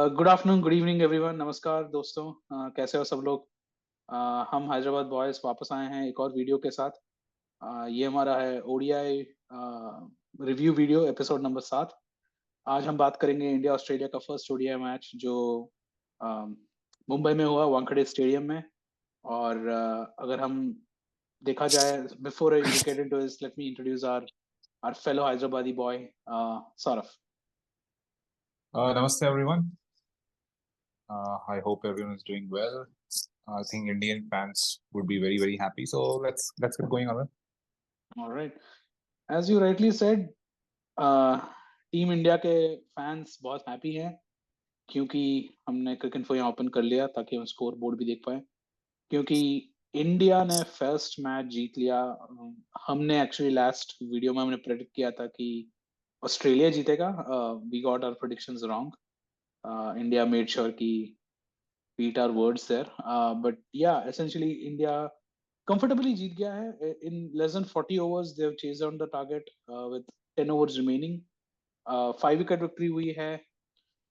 Good afternoon, good evening everyone. नमस्कार दोस्तों। कैसे हो सब लोग। हम हैदराबाद बॉयज वापस आए हैं एक और वीडियो के साथ। ये हमारा है ODI review video, episode number 7। आज हम बात करेंगे इंडिया ऑस्ट्रेलिया का फर्स्ट ओडीआई मैच जो अ, मुंबई में हुआ, वानखेड़े स्टेडियम में। और अगर हम देखा जाए, before we get into this, let me introduce our fellow Hyderabadi boy, Saurabh. Namaste everyone. I hope everyone is doing well. I think Indian fans would be very happy. So let's get going on. Alright, as you rightly said, team India के fans बहुत happy हैं क्योंकि हमने cricket को यहाँ open कर लिया ताकि हम स्कोर बोर्ड भी देख पाए। क्योंकि इंडिया ने फर्स्ट मैच जीत लिया। हमने एक्चुअली लास्ट वीडियो में हमने प्रेडिक्ट किया था कि ऑस्ट्रेलिया जीतेगा। We got our predictions wrong. India made sure कि beat our words there. But yeah, essentially India comfortably जीत गया है। In less than 40 overs they have chased down the target with 10 overs remaining. 5 wicket victory हुई है।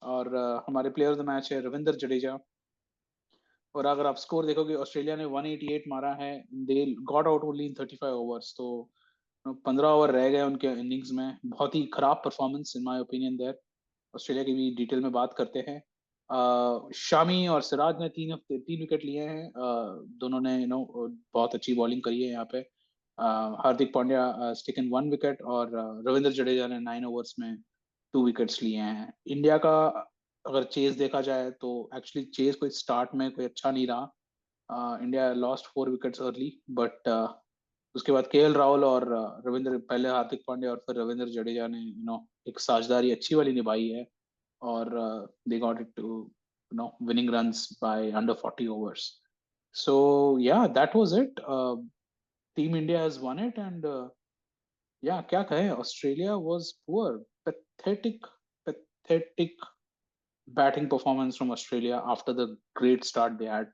और हमारे player of the match है रविंद्र जडेजा। और अगर आप स्कोर देखोगे, ऑस्ट्रेलिया ने 188 मारा है। They got out only in 35 overs. तो 15 ओवर रह गए उनके इनिंग्स में। बहुत ही खराब performance in my opinion there. Australia की भी डिटेल में बात करते हैं। शामी और सिराज ने तीन विकेट लिए हैं। दोनों ने बहुत अच्छी बॉलिंग करी है यहाँ पे। हार्दिक पांड्या टेकन 1 विकेट और रविंद्र जडेजा ने 9 ओवर्स में 2 विकेट्स लिए हैं। इंडिया का अगर चेज देखा जाए तो एक्चुअली चेज कोई स्टार्ट में कोई अच्छा नहीं रहा। India lost 4 wickets early, but उसके बाद केएल राहुल और रविंद्र, पहले हार्दिक पांड्या और फिर रविंद्र जडेजा ने एक साझेदारी अच्छी वाली निभाई है। और they got it to winning runs by under 40 overs. So yeah, that was it. Team India has won it, and yeah, क्या कहें, Australia was poor, pathetic batting performance from Australia after the great start they had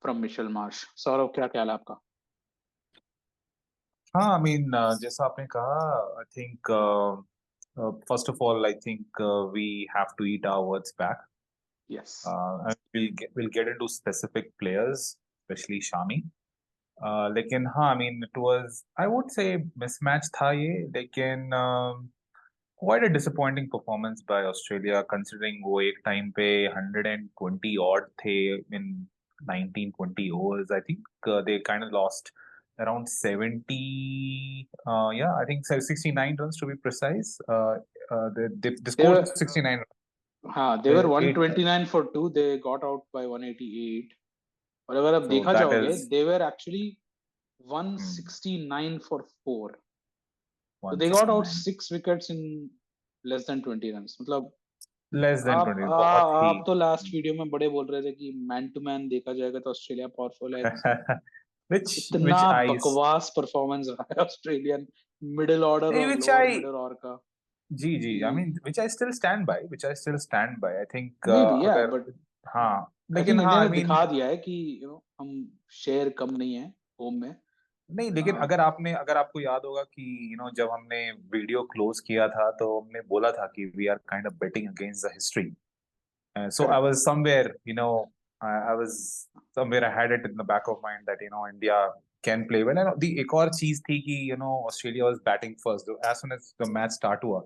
from Mitchell Marsh. Saurabh, क्या ख्याल है आपका? हाँ, I mean, जैसा आपने कहा, I think first of all, I think we have to eat our words back. Yes. And we'll get into specific players, especially Shami. लेकिन हाँ, I mean, it was, I would say, mismatch था ये, लेकिन quite a disappointing performance by Australia considering वो एक time पे 120 odd थे in 19-20 overs. I think they kind of lost around 70, yeah, I think 69 runs to be precise. They They scored were 69 they were eight. 129 for 2. They got out by 188. और अगर आप So देखा that जाओगे, is they were actually hmm, 169 for 4. So they got out 169. 6 wickets in less than 20 runs. मतलब Less than आप 20, बहुत आ, ही आप तो लास्ट वीडियो में बड़े बोल रहे थे कि मैन टू मैन देखा जाएगा तो ऑस्ट्रेलिया पावरफुल है। which इतना I बकवास परफॉर्मेंस रहा है ऑस्ट्रेलियन मिडिल ऑर्डर और which lower I middle order का। जी कि I mean which I still stand by I think नहीं भी है, अगर बट हाँ आई थिंक लेकिन हाँ इंडिया I ने mean दिखा दिया है कि हम शेयर कम नहीं है होम में। नहीं लेकिन अगर आपको याद होगा कि जब हमने वीडियो क्लोज किया था तो हमने बोला था कि we are kind of betting against the history so I correct. was somewhere I was somewhere I had it in the back of mind that India can play well and the एक और चीज थी कि Australia was batting first as soon as the match start हुआ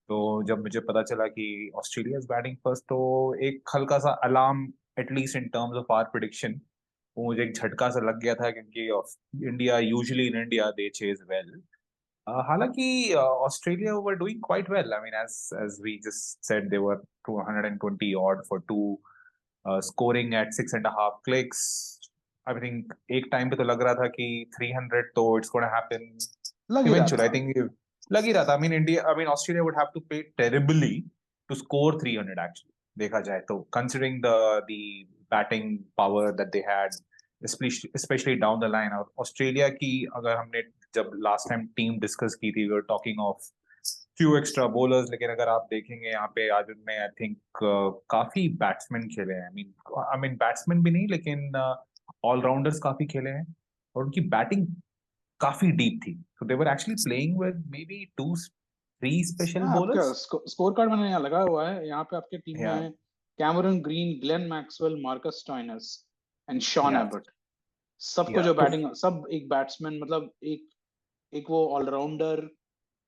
तो जब मुझे पता चला कि ऑस्ट्रेलिया इज बैटिंग फर्स्ट तो एक हल्का सा alarm at least in terms of our prediction वो मुझे एक झटका सा लग गया था क्योंकि India usually in India they chase well हालांकि Australia were doing quite well I mean as we just said they were 220 odd for two scoring at 6.5 clicks I think एक टाइम पे तो लग रहा था कि 300 तो इट्स गोना हैपन लग ही रहा इवेंचुअली था। आई थिंक लग ही रहा था I mean Australia would have to play terribly to score 300 actually देखा जाए तो considering the batting power that they had specially down the line और ऑस्ट्रेलिया की अगर हमने जब लास्ट टाइम टीम डिस्कस की थी we were talking of few extra bowlers लेकिन अगर आप देखेंगे यहाँ पे आज उनमें आई थिंक काफी बैट्समैन खेले हैं आई मीन बैट्समैन भी नहीं लेकिन ऑलराउंडर्स काफी खेले हैं और उनकी बैटिंग काफी डीप थी तो they were actually playing with maybe 2-3 special हाँ, आपका बॉलर्स स्कोर कार्ड मैंने यहाँ लगा हुआ है। यहाँ पे आपके टीम या में Cameron Green, Glenn Maxwell, Marcus Stoinis and Sean Yeah, Abbott, सबको yeah. जो तो बैटिंग, सब एक बैट्समैन, मतलब एक एक वो ऑलराउंडर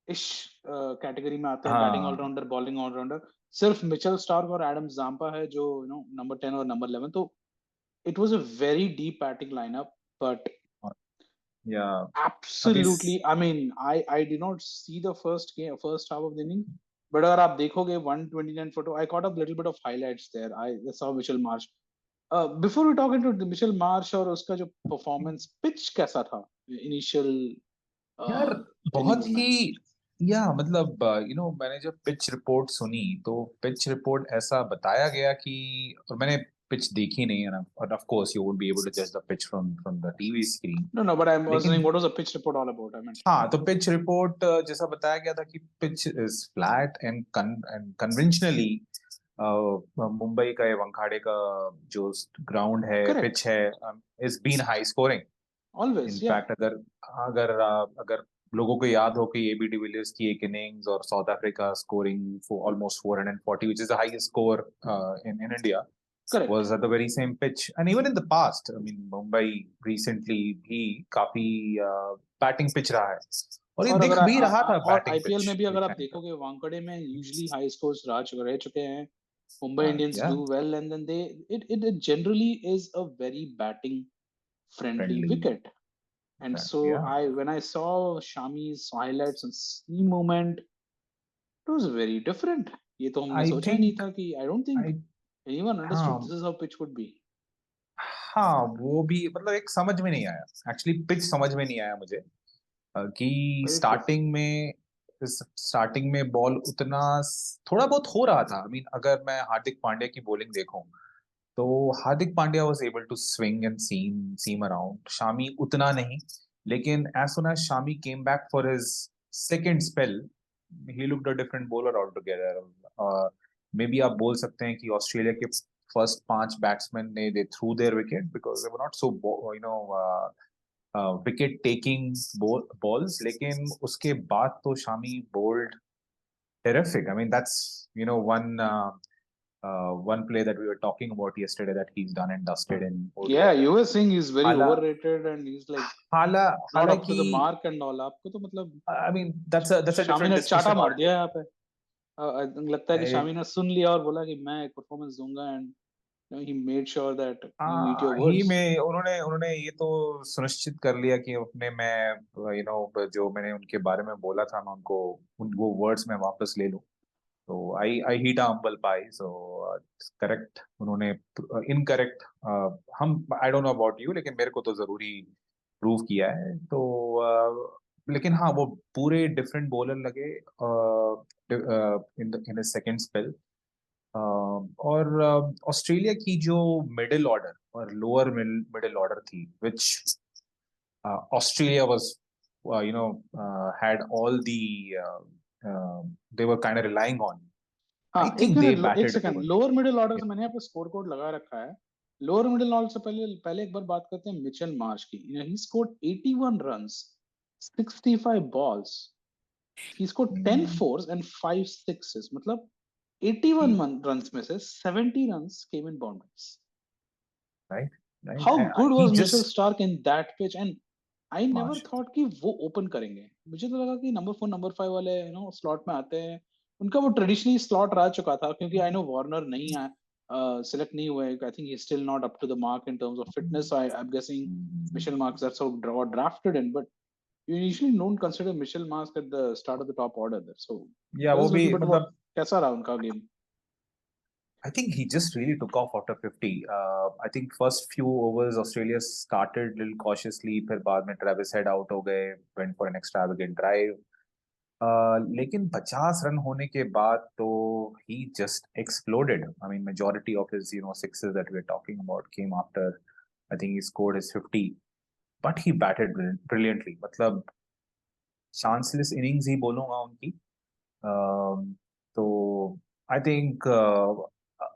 इश कैटेगरी में आते हैं, बैटिंग हाँ ऑलराउंडर, बॉलिंग ऑलराउंडर। सिर्फ मिचेल स्टार्क और एडम जाम्पा है जो नंबर 10 और नंबर 11। तो it was a very deep batting lineup, but या अभी absolutely, I mean, I did not see the first half of the inning, but अगर आप देखोगे 129 photo, I caught a little bit of highlights there. I saw Mitchell Marsh. Before we talk into the Mitchell Marsh और उसका जो performance, pitch कैसा था initial यार बहुत innings में? ही या मतलब मैंने जब पिच रिपोर्ट सुनी तो पिच रिपोर्ट ऐसा बताया गया कि और मैंने पिच देखी नहीं है ना, और of course you would be able to जज the pitch from the TV screen. No, no, but I was लेकिन saying, what was the pitch report all about? I meant. हाँ, तो पिच रिपोर्ट जैसा बताया गया था कि pitch is flat and conventionally Mumbai का ये वानखेड़े का जो ग्राउंड है, Correct. पिच है, is been high scoring. Always, yeah. In fact अगर अगर अगर लोगों को याद हो कि एबी डिविलियर्स की एक इनिंग्स और south Africa scoring for almost 440, which is the highest score in India, Correct. was at the very same pitch. And even in the past, I mean, Mumbai recently भी काफी batting pitch रहा है, और ये और दिख अगर भी रहा था और बैटिंग आईपीएल पिच में भी एक अगर आप टाइम पर। देखोगे, वानखेड़े में यूजुअली हाई स्कोर्स रह चुके हैं। Mumbai Indians या do well, and then it generally is a very batting friendly friendly wicket. And so या when I saw Shami's highlights and sea movement, it was very different. ये तो हमने आई सोचा ही नहीं थिंक था कि I don't think I anyone understood हाँ this is how pitch would be. हाँ, वो भी मतलब एक समझ में नहीं आया, एक्चुअली पिच समझ में नहीं आया मुझे, कि Very true. स्टार्टिंग में बॉल उतना थोड़ा बहुत हो रहा था। आई मीन, अगर मैं हार्दिक पांड्या की बॉलिंग देखूं तो Hardik Pandya was able to swing and seam around, Shami उतना नहीं। लेकिन as soon as Shami came back for his second spell, he looked a different bowler all together. Maybe आप बोल सकते हैं कि ऑस्ट्रेलिया के फर्स्ट 5 बैट्समैन ने they threw their wicket because they were not so wicket taking balls, लेकिन उसके बाद तो Shami bowled terrific. I mean, that's one play that we were talking about yesterday that he's done and dusted in Yeah, ODI. you were saying he's very हाला overrated and he's like हाला not up to हालांकि the mark and all. आपको तो मतलब I mean that's a Shami different ने चाटा discussion मार दिया altogether. यहाँ पे। लगता है कि Eh, शामी ने सुन लिया और बोला कि मैं एक परफॉर्मेंस दूंगा, and he made sure that you eat your he words. में उन्होंने उन्होंने ये तो सुनिश्चित कर लिया कि अपने मैं जो मैंने उनके बारे में बोला था मैं उनको वो वर्ड्स में वापस ले लूं। तो आई हीट अम्बल पाई, सो करेक्ट उन्होंने, इनकरेक्ट हम, आई डोंट नो अबाउट यू, लेकिन मेरे को तो जरूरी प्रूव किया है। तो लेकिन हाँ, वो पूरे डिफरेंट बॉलर लगे इन सेकंड स्पेल। और ऑस्ट्रेलिया की जो मिडिल ऑर्डर और लोअर मिडिल ऑर्डर थी, which Australia was had all the they were kind of relying on. हाँ, I एक think they मिनट, एक batted second, poorly. Lower middle order Yeah. से मैंने यहाँ पे स्कोर कोड लगा रखा है। लोअर मिडिल ऑर्डर से पहले पहले एक बार बात करते हैं मिचेल मार्श की। He scored 81 runs, 65 balls, he scored 10 Mm. Fours and 5 sixes. मतलब 81 He, रन्स में से 70 runs came in boundaries. right, right. How good He was Mitchell just Starc in that pitch? And I never Marsh. Thought कि वो open करेंगे। मुझे तो लगा कि नंबर 4 नंबर 5 वाले स्लॉट में आते हैं। उनका वो ट्रेडिशनली स्लॉट रह चुका था, क्योंकि आई नो वार्नर नहीं है, सिलेक्ट नहीं हुए। I think he still not up to the mark in terms of fitness. I am guessing Mm. Mitchell Marsh that's how drafted in, but you usually don't consider Mitchell Marsh at the start of the top order there. So Yeah, tell वो us a भी little bit about मतलब कैसा रहा उनका game? I think he just really took off after 50. I think first few overs Australia started little cautiously, फिर बाद में Travis head out हो गए, went for an extravagant drive. लेकिन 50 रन होने के बाद तो he just exploded. I mean, majority of his sixes that we're talking about came after I think he scored his 50, but he batted brilliantly. मतलब चांसलेस innings ही बोलूंगा उनकी। तो I think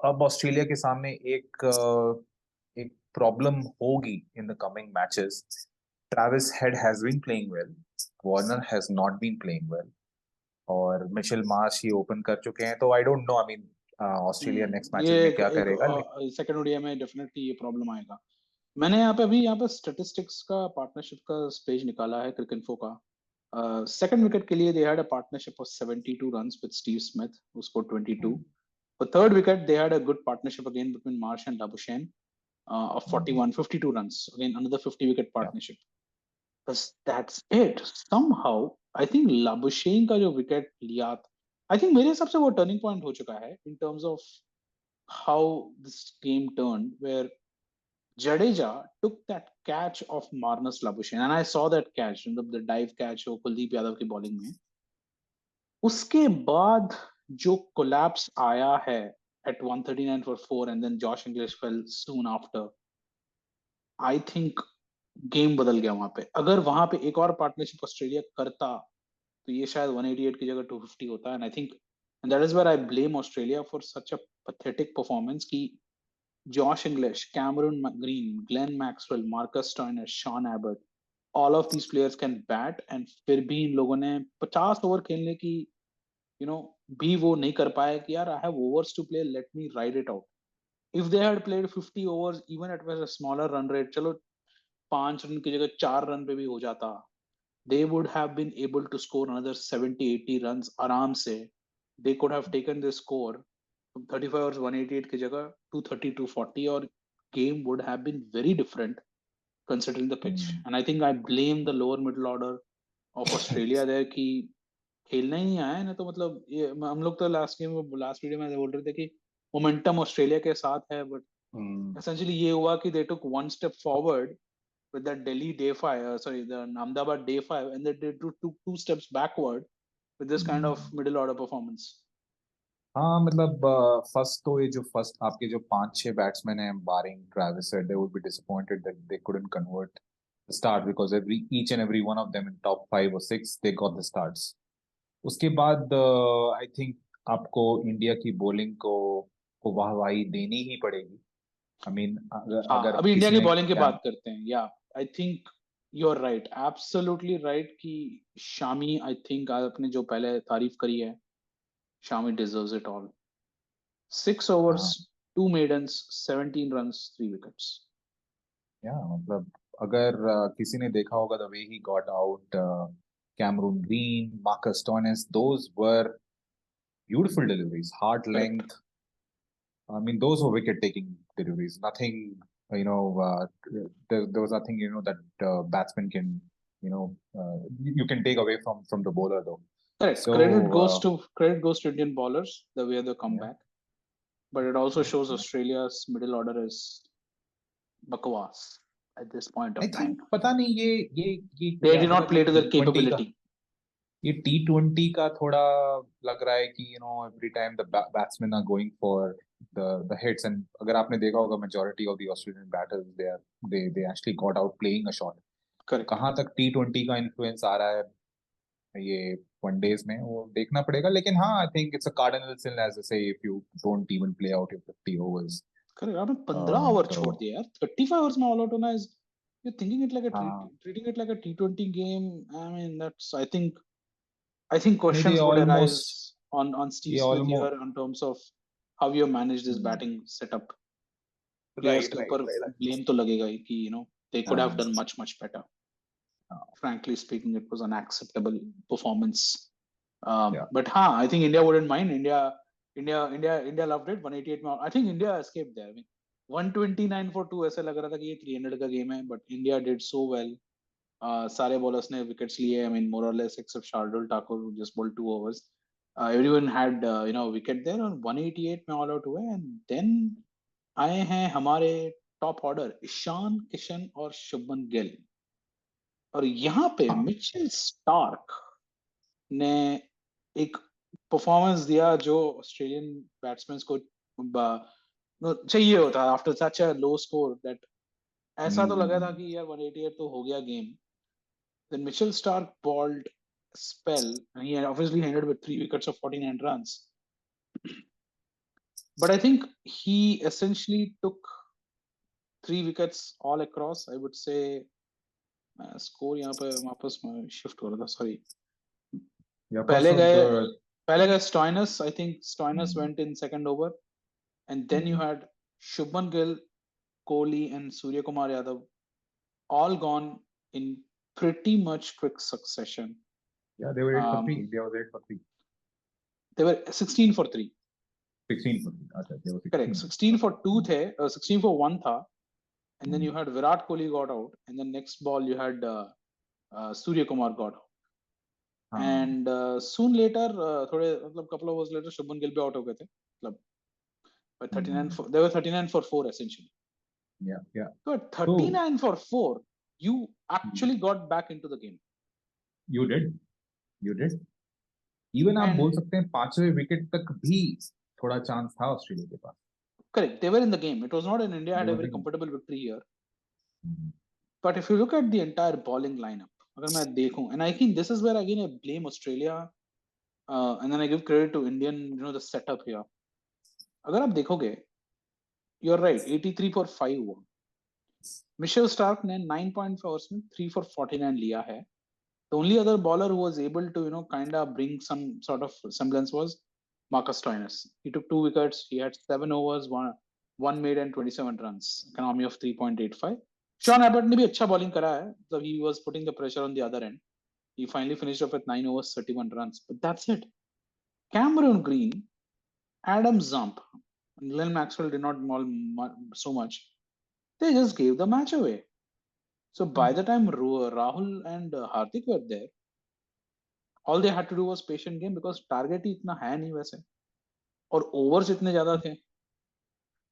अब ऑस्ट्रेलिया के सामने एक प्रॉब्लम होगी in the coming matches. Travis Head has been playing well, Warner has not been playing well, और मिचेल मार्श ही ओपन कर चुके हैं। तो I don't know, I mean Australia next matches में क्या करेगा। सेकंड ओडीआई में डेफिनेटली ये प्रॉब्लम आएगा। मैंने यहाँ पे स्टैटिस्टिक्स का पार्टनरशिप का पेज निकाला है क्रिकेनफो का। सेकंड विकेट के लिए they had a partnership of 72 runs with Steve Smith who scored 22। For third wicket, they had a good partnership again between Marsh and Labuschagne of 41, 52 runs. Again, another 50-wicket partnership. But that's it. Somehow, I think Labuschagne का जो wicket लिया, I think मेरे हिसाब से वो turning point हो चुका है in terms of how this game turned, where Jadeja took that catch of Marnus Labuschagne, and I saw that catch, the dive catch वो कुलदीप यादव की bowling में। उसके बाद जो कोलैप्स आया है at 139 for 4 and then Josh English fell soon after, I think game बदल गया वहां पे। अगर वहां पे एक और पार्टनरशिप ऑस्ट्रेलिया करता तो ये शायद 188 की जगह 250 होता। And I think that is where I blame Australia for such a pathetic performance कि Josh Inglis, Cameron Green, Glenn Maxwell, Marcus Stoinis, Shaun Abbott, all of these players can bat, and फिर भी इन लोगों ने 50 over खेलने की भी वो नहीं कर पाए कि यार I have overs to play, let me ride it out. If they had played 50 overs even at a smaller run rate, चलो 5 रन की जगह 4 रन पे भी हो जाता, they would have been able to score another 70-80 runs आराम से। they could have taken this score from 35 overs 188 की जगह 230 240, और game would have been very different considering the pitch. And I think I blame the lower middle order of Australia there कि खेलना ही नहीं आया है ना, तो मतलब ये हम लोग तो लास्ट वीडियो में बोल रहे थे कि मोमेंटम ऑस्ट्रेलिया के साथ है, बट essentially ये हुआ कि they took one step forward with that Delhi day five, the Ahmedabad day five, and they did two steps backward with this kind of middle order performance. हाँ मतलब first तो ये जो फर्स्ट आपके जो 5-6 बैट्समैन हैं barring Travis Head, they would be disappointed that they couldn't convert the start because each and every one of them in top 5 और 6 they got the starts. उसके बाद आई थिंक आपको इंडिया की bowling को वाहवाही देनी ही पड़ेगी। आई मीन अगर अभी इंडिया किसी की ने बॉलिंग की बात करते हैं। या I think you are right, absolutely right कि शामी, आई थिंक आपने जो पहले तारीफ करी है, Shami deserves it all. 6 overs, 2 maidens, 17 runs, 3 wickets. या मतलब अगर किसी ने देखा होगा the way he got out Cameron Green, Marcus Stoinis, those were beautiful deliveries, hard Correct. length. I mean, those were wicket-taking deliveries. Nothing, there was nothing, that batsman can, you can take away from the bowler though. Correct. So, Credit goes to Indian bowlers the way they come yeah, back, but it also shows yeah. Australia's middle order is bakwas at this point I of time. think पता नहीं ये They क्या did पता not play नहीं to their T20 का, capability. ये T20 का थोड़ा लग रहा है कि every time the batsmen are going for the hits, and अगर आपने देखा होगा majority of the Australian batters they actually got out playing a shot. Correct. कहाँ तक T20 का इन्फ्लुएंस आ रहा है ये वनडेज में वो देखना पड़ेगा, लेकिन हाँ I think it's a cardinal sin as say if you don't even play out your 50 overs. Correct, आपने 15 ओवर तो छोड़ दिया यार। 35 ओवर्स में ऑल आउट होना is, you thinking it like अ हाँ treating it like a T20 game. I mean, that's I think नहीं, ये questions would arise almost on Steve ये Smith here almost in terms of how you manage this batting setup. Players right के right ऊपर right blame तो लगेगा ही कि they could have हाँ done much better. Frankly speaking, it was an acceptable performance. या But I think India wouldn't mind. India loved it. 188 में, I think India escaped there. I mean, 129 for 2 ऐसे लग रहा था कि ये 300 का गेम है, but India did so well. सारे bowlers ने wickets लिए. I mean, more or less except Shardul Thakur who just bowled 2 overs. Everyone had wicket there, और 188 में all out हुए, and then आए हैं हमारे टॉप ऑर्डर ईशान किशन और शुभमन गिल, और यहाँ पे मिचेल स्टार्क ने एक परफॉर्मेंस दिया जो ऑस्ट्रेलियन बैट्समैन को चाहिए होता after such a low score. That ऐसा तो लगा था कि यार 188 तो हो गया game. Then Mitchell Starc bowled spell, and he obviously ended with 3 wickets of 49 runs, but I think he essentially took 3 wickets all across. I would say score यहाँ पे वापस शिफ्ट हो रहा था, सॉरी। या पहले गए पहले का Stoinis, I think Stoinis went in second over, and then you had Shubman Gill, Kohli, and Surya Kumar Yadav all gone in pretty much quick succession. Yeah, they were 8 for 3. Um, India was 8 for 3. they were 16 for 3. 16 for 3. Achha, they were Correct. 16. 16 for 2 the, 16 for 1 tha, and then you Hmm. had Virat Kohli got out, and then next ball you had Surya Kumar got out. हाँ, And soon later, थोड़े मतलब couple of hours later, Shubman Gill भी out हो गए थे. मतलब by 39 hmm. for, they were 39 for 4 essentially. Yeah, yeah. So at So 39 for 4, you hmm, actually got back into the game. you did, you did. Even आप बोल And सकते हैं 5वें विकेट तक भी थोड़ा चांस था ऑस्ट्रेलिया के पास. correct, they were in the game. It was not in India They had a were very thinking, comfortable victory here. hmm, But if you look at the entire bowling lineup, अगर मैं देखूं, and I think this is where again I blame Australia, and then I give credit to Indian, the setup here. अगर आप देखोगे, you're right, 83 for 5 हुआ. Mitchell Starc ने 9.5 overs में 3 for 49 लिया है. The only other bowler who was able to, kind of bring some sort of semblance was Marcus Stoinis. He took 2 wickets. He had 7 overs, one made and 27 runs. Economy of 3.85. Sean Abbott ने भी अच्छा bowling करा है. So he was putting the pressure on the other end. He finally finished off with 9 overs, 31 runs. But that's it. Cameron Green, Adam Zump, and Glenn Maxwell did not bowl so much. They just gave the match away. So by the time Rahul and Hardik were there, all they had to do was patient game because target ही इतना है नहीं वैसे और overs इतने ज्यादा थे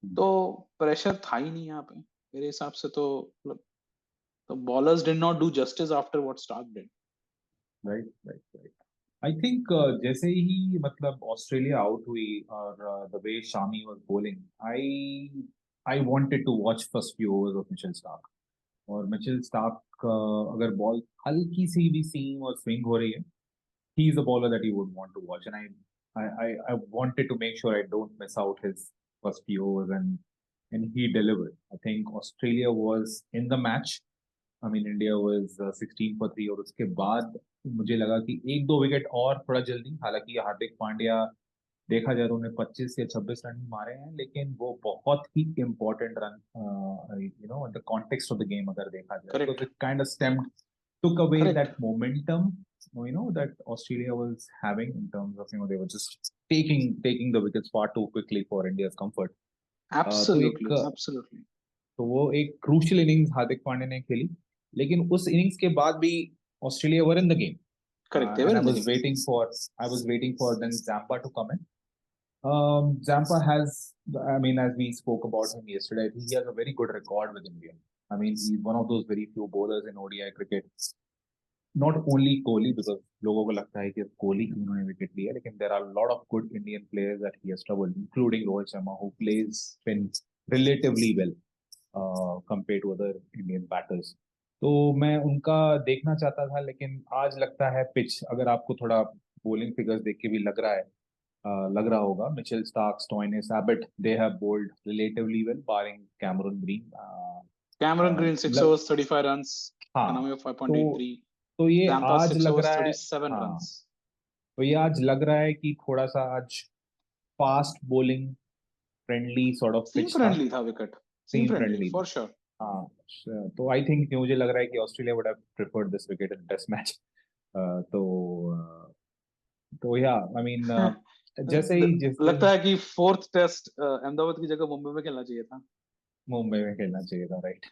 तो pressure था ही नहीं यहाँ पे मेरे हिसाब से तो the bowlers did not do justice after what Stark did. right, right, right. I think जैसे ही मतलब ऑस्ट्रेलिया आउट हुई और the way Shami was bowling, I wanted to watch first few overs of Mitchell Stark. और Mitchell Starc अगर ball हल्की सी भी सीम और swing हो रही है, he is a bowler that you would want to watch, and I wanted to make sure I don't miss out his first few overs, and he delivered. I think Australia was in the match. I mean, India was 16 for 3, और उसके बाद मुझे लगा कि एक दो wicket और थोड़ा जल्दी, हालांकि हार्दिक पांड्या देखा जाए तो उन्हें 25 या 26 रन मारे हैं, लेकिन वो बहुत ही important run, in the context of the game अगर देखा जाए, Correct. Because it kind of stemmed, took away Correct. that momentum, that Australia was having in terms of, they were just taking the wickets far too quickly for India's comfort. तो एक Absolutely. Absolutely. तो वो एक crucial innings Hardik Pandya ने खेली, लेकिन उस innings के बाद भी Australia were in the game, Correct. They were and in the game. I was waiting for then Zampa to come in. Zampa has, I mean, as we spoke about him yesterday, I think he has a very good record with India. I mean, he's one of those very few bowlers in ODI cricket. Not only Kohli, because लोगों को लगता है कि कोहली ही उन्होंने wicket लिया, लेकिन there are a lot of good Indian players that he has troubled, including Rohit Sharma, who plays spin relatively well compared to other Indian batters. तो मैं उनका देखना चाहता था, लेकिन आज लगता है पिच, अगर आपको थोड़ा bowling figures देख के भी लग रहा होगा, Mitchell Starc, Stoinis, Abbott, they have bowled relatively well, barring Cameron Green. Cameron Green 6 overs 35 runs. हाँ, Economy of तो 5.83. तो ये Zampa आज 6 लग overs रहा है, 37 हाँ, runs. तो ये आज लग रहा है कि थोड़ा सा आज fast bowling friendly sort of Seam pitch था, friendly था wicket. Seam team friendly friendly for था. sure. हाँ, तो आई थिंक मुझे लग रहा है कि Australia would have preferred this wicket in test match. तो या आई मीन जैसे ही जिस दिन लगता है कि फोर्थ टेस्ट अहमदाबाद की जगह मुंबई में खेलना चाहिए था. मुंबई में खेलना चाहिए था, राइट,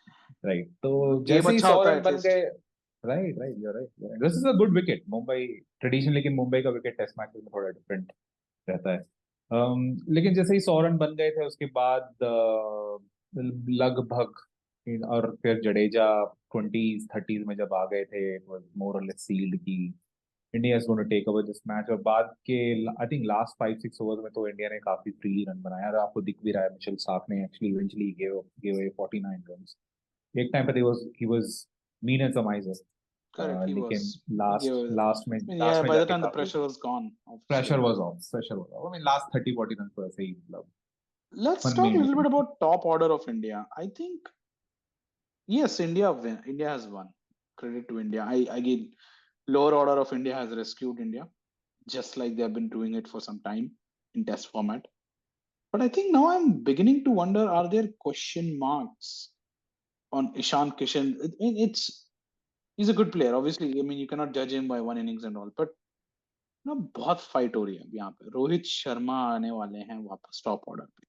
राइट. तो गेम जैसे ही अच्छा 100 होता है रन बन एटलीस्ट. गए, right, right, you right, this is a good wicket. Mumbai tradition, लेकिन मुंबई का विकेट टेस्ट मैच में थोड़ा डिफरेंट रहता है. लेकिन जैसे ही 100 रन बन गए थे, उसके बाद लगभग, और फिर जडेजा 20s 30s में जब आ गए थे, मोर और लेस सील्ड की India is going to take over this match. और बाद के आई थिंक लास्ट 5-6 ओवर्स में तो इंडिया ने काफी फ्रीली रन बनाया, और आपको दिख भी रहा है मिचेल स्टार्क ने actually eventually give away 49 runs. एक टाइम पे ही was mean as a miser, Correct, he लेकिन was. He gave away the. I mean, yeah, last में by the जाके time the काफी pressure was gone off pressure Australia. Was of, I mean last 30-40 run तो ऐसे ही मतलब Let's fun में talk a he little bit निकले. about top order of India. I think yes, India has won. Credit to India. I again, lower order of India has rescued India. just like they have been doing it for some time in test format. But I think now I'm beginning to wonder: are there question marks on Ishan Kishan? He's a good player, obviously. I mean, you cannot judge him by one innings and all, but ना बहुत fight हो रही है अब यहाँ पे. रोहित शर्मा आने वाले हैं वापस टॉप ऑर्डर पे.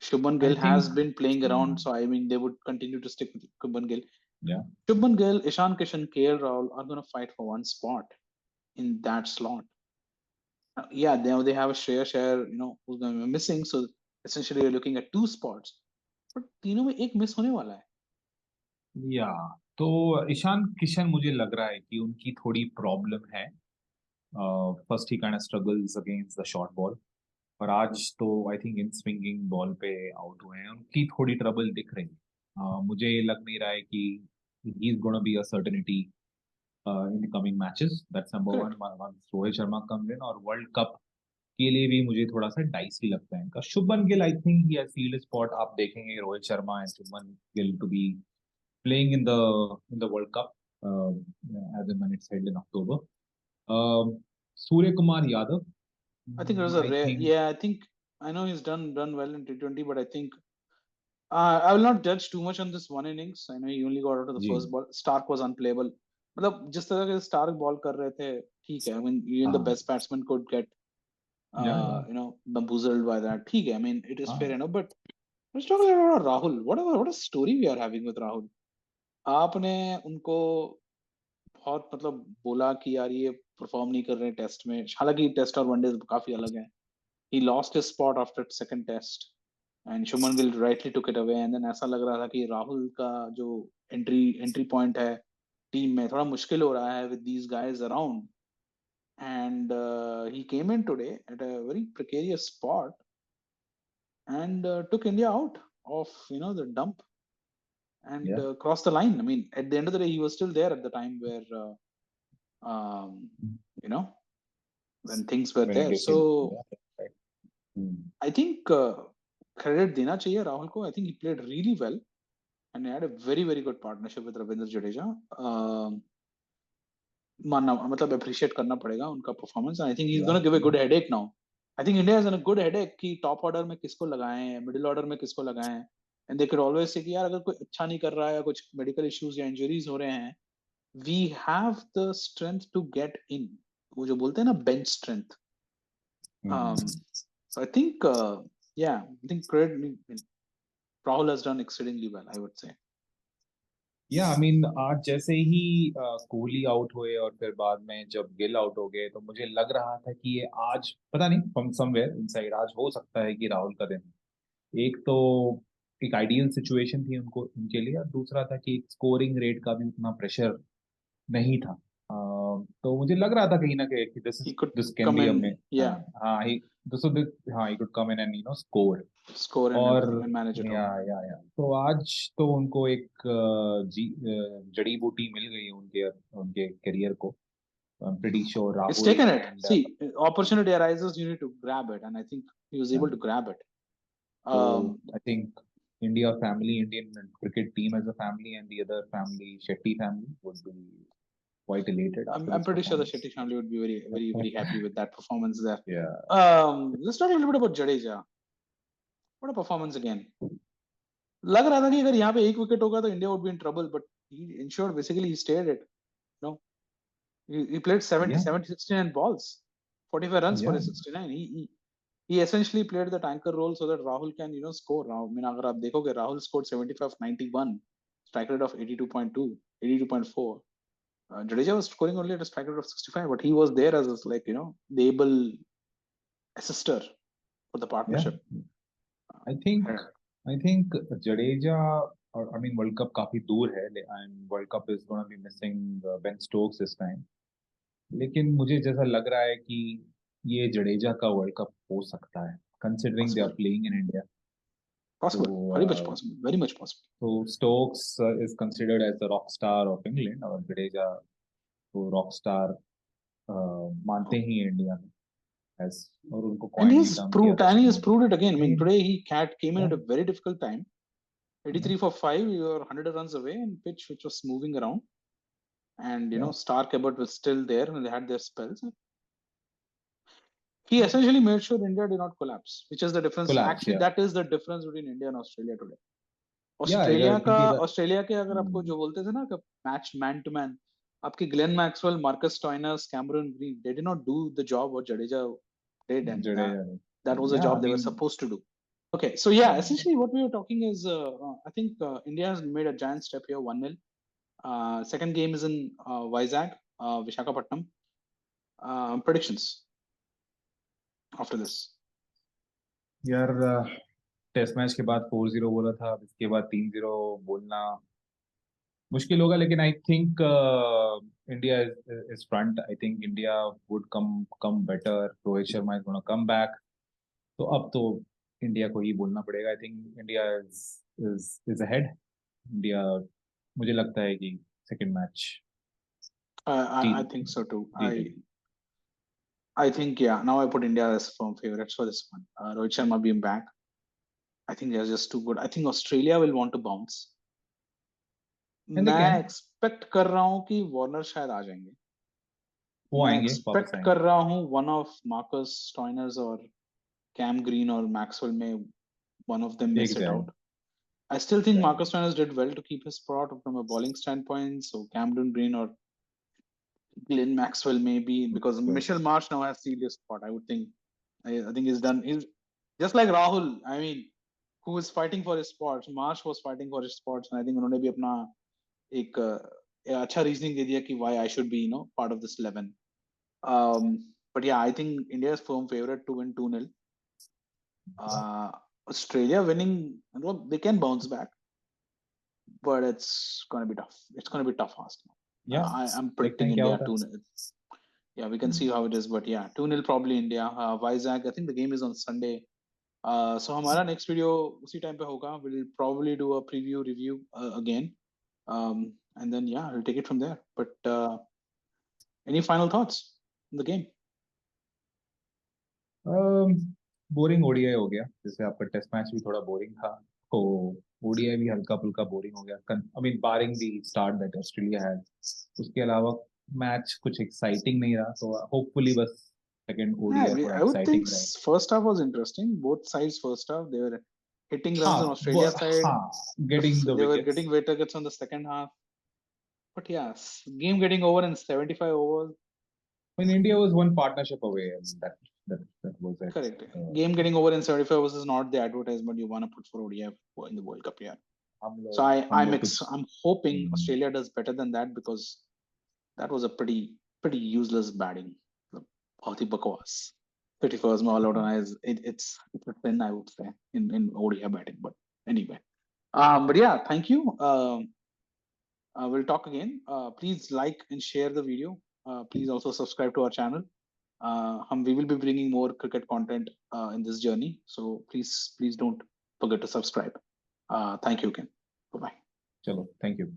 Shubman I Gill has think, been playing hmm, around, so I mean they would continue to stick with Shubman Gill. yeah, Shubman Gill, Ishan Kishan, KL Rahul are going to fight for one spot in that slot. Yeah, they have a Shreya Share, who's going to be missing. So essentially, you're looking at two spots. But तीनों में एक miss होने वाला है. या तो ईशान किशन मुझे लग रहा है कि उनकी थोड़ी प्रॉब्लम है. First he kind of struggles against the short ball, और आज तो I think in swinging ball पे आउट हुए हैं. उनकी थोड़ी ट्रबल दिख रही है. मुझे लग नहीं रहा है कि he is gonna be a certainty in the coming matches. That's number one. Correct. Once Rohit Sharma comes in, और वर्ल्ड कप के लिए भी मुझे थोड़ा सा डाइसी लगता है इनका. Shubman Gill I think he has sealed spot. आप देखेंगे Rohit Sharma and Shubman Gill to be playing in the World Cup, as and when it's held in October. Surya Kumar Yadav, I think there's a I rare. think, Yeah, I think I know he's done well in T20, but I think I will not judge too much on this one innings. I know he only got out of the जी, first ball. Stark was unplayable. मतलब जिस तरह के Stark ball कर रहे थे, ठीक है. I mean, even the हाँ, best batsman could get या, bamboozled by that. ठीक है. I mean, it is fair हाँ, enough. But let's talk about Rahul. What a story we are having with Rahul. आपने उनको बहुत मतलब बोला कि यार ये परफॉर्म नहीं कर रहे टेस्ट में. हालांकि टेस्ट और वनडे काफी अलग है. He lost his spot after second test. And Shuman Gill rightly took it away. And then ऐसा लग रहा था कि राहुल का जो एंट्री पॉइंट है टीम में थोड़ा मुश्किल हो रहा है with these guys around. And he came in today at a very precarious spot and took India out of the dump and या, crossed the line. I mean, at the end of the day, he was still there at the time where um, you know when things were when there. India came, So yeah, right. Hmm. I think credit देना चाहिए राहुल को. I think he played really well. And he had a very very good partnership with Ravindra Jadeja. मानना मतलब appreciate करना पड़ेगा उनका performance. And I think he's Yeah, going to give a yeah, good headache now. I think India is in a good headache कि top order में किसको लगाएं, middle order में किसको लगाएं. And they could always say कि यार अगर कोई अच्छा नहीं कर रहा है या कुछ medical issues या injuries हो रहे हैं, we have the strength to get in. वो जो बोलते हैं ना bench strength. hmm. Um, so I think yeah, I think Rahul has done exceedingly well, I would say. या आई मीन आज जैसे ही कोहली आउट हुए और फिर बाद में जब गिल आउट हो गए, तो मुझे लग रहा था कि ये आज पता नहीं फ्रॉम समवेयर इनसाइड आज हो सकता है कि राहुल का दिन. एक तो एक आइडियल सिचुएशन थी उनको, उनके लिए, और दूसरा था कि स्कोरिंग रेट का भी उतना प्रेशर नहीं था. तो मुझे लग रहा था कहीं ना कहीं कि He could this can come be a in, में. हाँ, yeah, हाँ ही सो दिस, हाँ, he could come in and score. score and और everything and manage it all. या तो आज तो उनको एक जड़ी बूटी मिल गई उनके उनके करियर को. I am pretty sure He's Rahul taken it. And, See, opportunity arises, you need to grab it, and I think he was able to grab it. so Um, I think India family, Indian cricket team as a family, and the other family, Shetty family, would be quite elated after I'm this pretty sure the performance. Shetty family would be very, very, very happy with that performance there. Yeah, Let's talk a little bit about Jadeja. What a performance again. लग रहा था कि अगर यहाँ पे एक wicket होगा तो India would be in trouble, but he ensured basically he stayed it. You know, he played yeah, 69 balls, 45 runs for yeah, his 69. He essentially played the tanker role so that Rahul can score. Now, I mean, अगर आप देखोगे Rahul scored 75 91, strike rate of 82.2, 82.4. Jadeja was scoring only at a strike rate of 65, but he was there as like the able assister for the yeah. partnership. I think Yeah. I think Jadeja, or I mean World Cup काफी दूर है, and World Cup is going to be missing Ben Stokes this time. लेकिन मुझे जैसा लग रहा है कि ये जडेजा का वर्ल्ड कप हो सकता है, considering they are Possible, playing in India. possible, very much तो possible, very much possible. तो Stokes is considered as the rock star of England, और जडेजा तो रॉक स्टार मानते ही हैं इंडिया में, as, और उनको And कॉइन ये टर्म किया था he has stone. proved it again. I mean, नहीं, today he came in at yeah, a very difficult time. yeah, 83 for 5, you were 100 runs away and pitch which was moving around. And yeah, Stark Abbott was still there and they had their spells. He essentially made sure India did not collapse, which is the difference. collapse. Actually, Yeah, that is the difference between India and Australia today. yeah, क्योंकि Australia के अगर आपको जो बोलते थे ना कि match man to man, आपके Glenn Maxwell, Marcus Stoinis, Cameron Green, they did not do the job what Jadeja did, and Jadeja, that was the yeah, I job they were mean, supposed to do. Okay, so yeah, yeah, essentially what we were talking is, I think India has made a giant step here, 1-0. Second game is in Vizag, Visakhapatnam. Predictions after this. यार test match के बाद 4-0 बोला था, अब इसके बाद 3-0 बोलना मुश्किल होगा, लेकिन I think India is front. I think India would come better. Rohit Sharma is gonna come back. तो अब तो इंडिया को ही बोलना पड़ेगा. I think India is is ahead. India, मुझे लगता है कि second match I think so too. जीतेगी. I think, yeah, now I put India as firm favorites for this one. Rohit Sharma being back, I think they're just too good. I think Australia will want to bounce. And they मैं can. Expect कर रहा हूँ कि Warner शायद आ जाएंगे. वो मैं आएंगे, वापस एक्सपेक्ट आएंगे. कर रहा हूँ वन ऑफ मार्कस स्टॉइनर्स और कैम ग्रीन और मैक्सवेल में one of them may एक sit जाएंगे, out. I still think जाएंगे. Marcus Stoinis did well to keep his spot from a bowling standpoint. So Camden Green or Glenn Maxwell maybe, because Mitchell Marsh now has sealed his spot. I would think. I think he's done. He's just like Rahul. I mean, who is fighting for his spots. Marsh was fighting for his spots, and I think उन्होंने भी अपना एक अच्छा reasoning दे दिया कि why I should be part of this 11. But yeah, I think India is firm favorite to win 2-0. Uh, Australia winning, well, they can bounce back, but it's gonna be tough. It's gonna be tough ask. या I'm देखते predicting हैं क्या India होता 2-0. Yeah, we can है. see how it is, but yeah, 2-0 probably India. Vizag, I think the game is on Sunday. So हमारा next video उसी time पे होगा. We'll probably do a preview review again. And then yeah, we'll take it from there. But any final thoughts on the game? Boring ODI हो गया. जैसे आपका test match भी थोड़ा बोरिंग था, तो ओडीआई भी हल्का फुल्का बोरिंग हो गया. I mean barring the start that Australia had, उसके अलावा मैच कुछ एक्साइटिंग नहीं रहा. तो hopeफुली बस सेकंड Yeah, ओडीआई थोड़ा I would think एक्साइटिंग रहे. first half was interesting. Both sides first half they were hitting runs हाँ, on Australia side. हाँ, getting the They were wickets. getting weight targets on the second half. But yes, game getting over in 75 overs. I mean, India was one partnership away, and that was it. Correct. Game getting over in 75 overs is not the advertisement you want to put for ODI in the World Cup. Yeah. हम So लोग हम लोग कुछ. I'm hoping hmm, Australia does better than that, because that was a pretty useless batting. बहुत ही बकवास. 31st में all out होना is it's a sin, I would say, in ODI batting. But anyway, but yeah, thank you. We'll talk again. Please like and share the video. Please also subscribe to our channel. We will be bringing more cricket content in this journey. So please don't forget to subscribe. Thank you again. Bye bye. चलो, thank you.